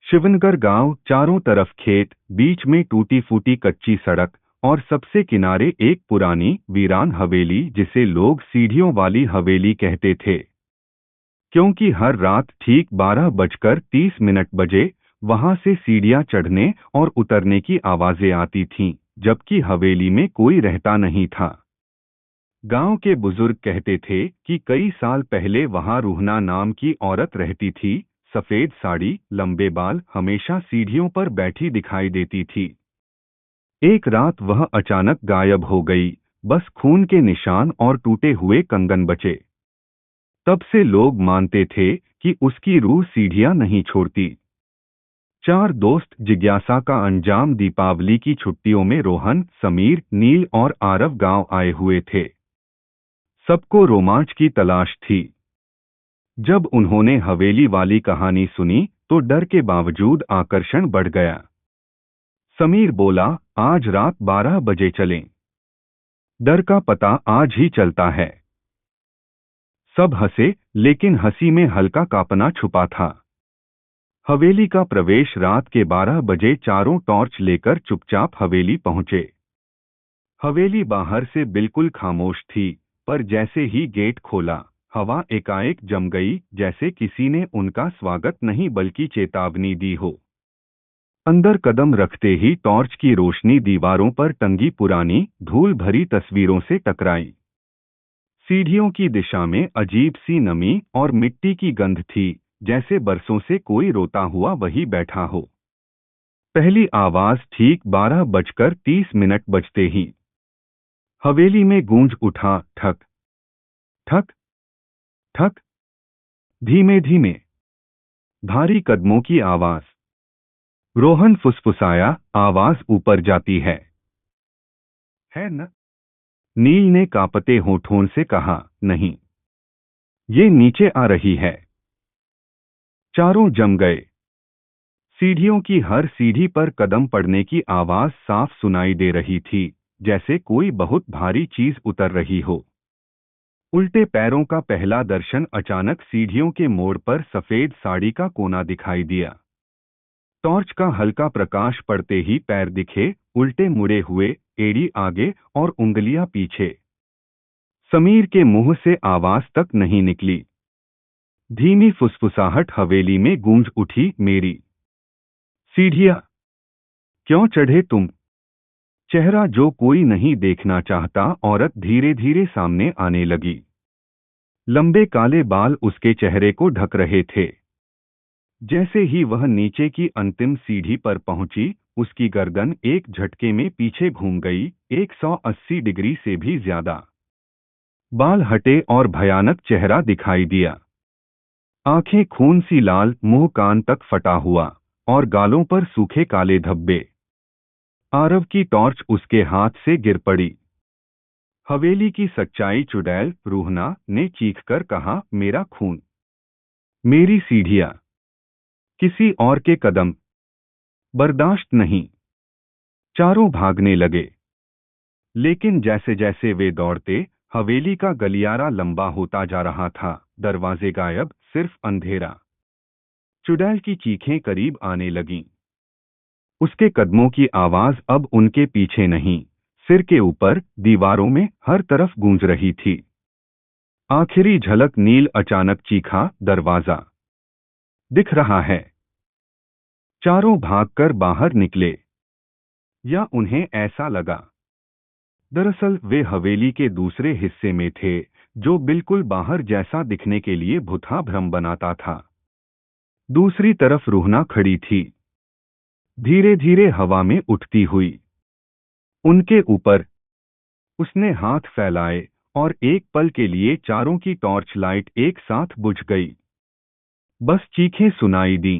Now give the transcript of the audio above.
शिवनगर गांव, चारों तरफ खेत, बीच में टूटी फूटी कच्ची सड़क और सबसे किनारे एक पुरानी वीरान हवेली जिसे लोग सीढ़ियों वाली हवेली कहते थे, क्योंकि हर रात ठीक 12:30 बजे वहां से सीढ़ियां चढ़ने और उतरने की आवाजें आती थीं, जबकि हवेली में कोई रहता नहीं था। गांव के बुजुर्ग कहते थे कि कई साल पहले वहां रूहना नाम की औरत रहती थी। सफेद साड़ी, लंबे बाल, हमेशा सीढ़ियों पर बैठी दिखाई देती थी। एक रात वह अचानक गायब हो गई, बस खून के निशान और टूटे हुए कंगन बचे। तब से लोग मानते थे कि उसकी रूह सीढ़ियां नहीं छोड़ती। चार दोस्त जिज्ञासा का अंजाम। दीपावली की छुट्टियों में रोहन, समीर, नील और आरव गांव आए हुए थे। सबको रोमांच की तलाश थी। जब उन्होंने हवेली वाली कहानी सुनी तो डर के बावजूद आकर्षण बढ़ गया। समीर बोला, आज रात 12 बजे चलें। डर का पता आज ही चलता है। सब हंसे, लेकिन हंसी में हल्का कांपना छुपा था। हवेली का प्रवेश रात के 12 बजे चारों टॉर्च लेकर चुपचाप हवेली पहुंचे। हवेली बाहर से बिल्कुल खामोश थी, पर जैसे ही गेट खोला, हवा एकाएक जम गई, जैसे किसी ने उनका स्वागत नहीं बल्कि चेतावनी दी हो। अंदर कदम रखते ही टॉर्च की रोशनी दीवारों पर टंगी पुरानी धूल भरी तस्वीरों से टकराई। सीढ़ियों की दिशा में अजीब सी नमी और मिट्टी की गंध थी, जैसे बरसों से कोई रोता हुआ वही बैठा हो। पहली आवाज ठीक 12:30 बजते ही हवेली में गूंज उठा, ठक ठक ठक। धीमे धीमे भारी कदमों की आवाज। रोहन फुसफुसाया, आवाज ऊपर जाती है न? नील ने कांपते होठों से कहा, नहीं, ये नीचे आ रही है। चारों जम गए। सीढ़ियों की हर सीढ़ी पर कदम पड़ने की आवाज साफ सुनाई दे रही थी, जैसे कोई बहुत भारी चीज उतर रही हो। उल्टे पैरों का पहला दर्शन। अचानक सीढ़ियों के मोड़ पर सफेद साड़ी का कोना दिखाई दिया। टॉर्च का हल्का प्रकाश पड़ते ही पैर दिखे, उल्टे मुड़े हुए, एड़ी आगे और उंगलियां पीछे। समीर के मुंह से आवाज तक नहीं निकली। धीमी फुसफुसाहट हवेली में गूंज उठी, मेरी सीढ़ियां क्यों चढ़े तुम? चेहरा जो कोई नहीं देखना चाहता, औरत धीरे धीरे सामने आने लगी। लंबे काले बाल उसके चेहरे को ढक रहे थे। जैसे ही वह नीचे की अंतिम सीढ़ी पर पहुंची, उसकी गर्दन एक झटके में पीछे घूम गई, 180 डिग्री से भी ज्यादा। बाल हटे और भयानक चेहरा दिखाई दिया। आंखें खून सी लाल, मुंह कान तक फटा हुआ और गालों पर सूखे काले धब्बे। आरव की टॉर्च उसके हाथ से गिर पड़ी। हवेली की सच्चाई चुड़ैल रूहना ने चीखकर कहा, मेरा खून, मेरी सीढ़ियां, किसी और के कदम बर्दाश्त नहीं। चारों भागने लगे, लेकिन जैसे जैसे वे दौड़ते, हवेली का गलियारा लंबा होता जा रहा था। दरवाजे गायब, सिर्फ अंधेरा। चुड़ैल की चीखें करीब आने लगीं। उसके कदमों की आवाज अब उनके पीछे नहीं, सिर के ऊपर, दीवारों में, हर तरफ गूंज रही थी। आखिरी झलक। नील अचानक चीखा, दरवाजा दिख रहा है। चारों भागकर बाहर निकले। या उन्हें ऐसा लगा। दरअसल वे हवेली के दूसरे हिस्से में थे, जो बिल्कुल बाहर जैसा दिखने के लिए भुतहा भ्रम बनाता था। दूसरी तरफ रूहना खड़ी थी, धीरे धीरे हवा में उठती हुई। उनके ऊपर उसने हाथ फैलाए और एक पल के लिए चारों की टॉर्च लाइट एक साथ बुझ गई। बस चीखें सुनाई दी।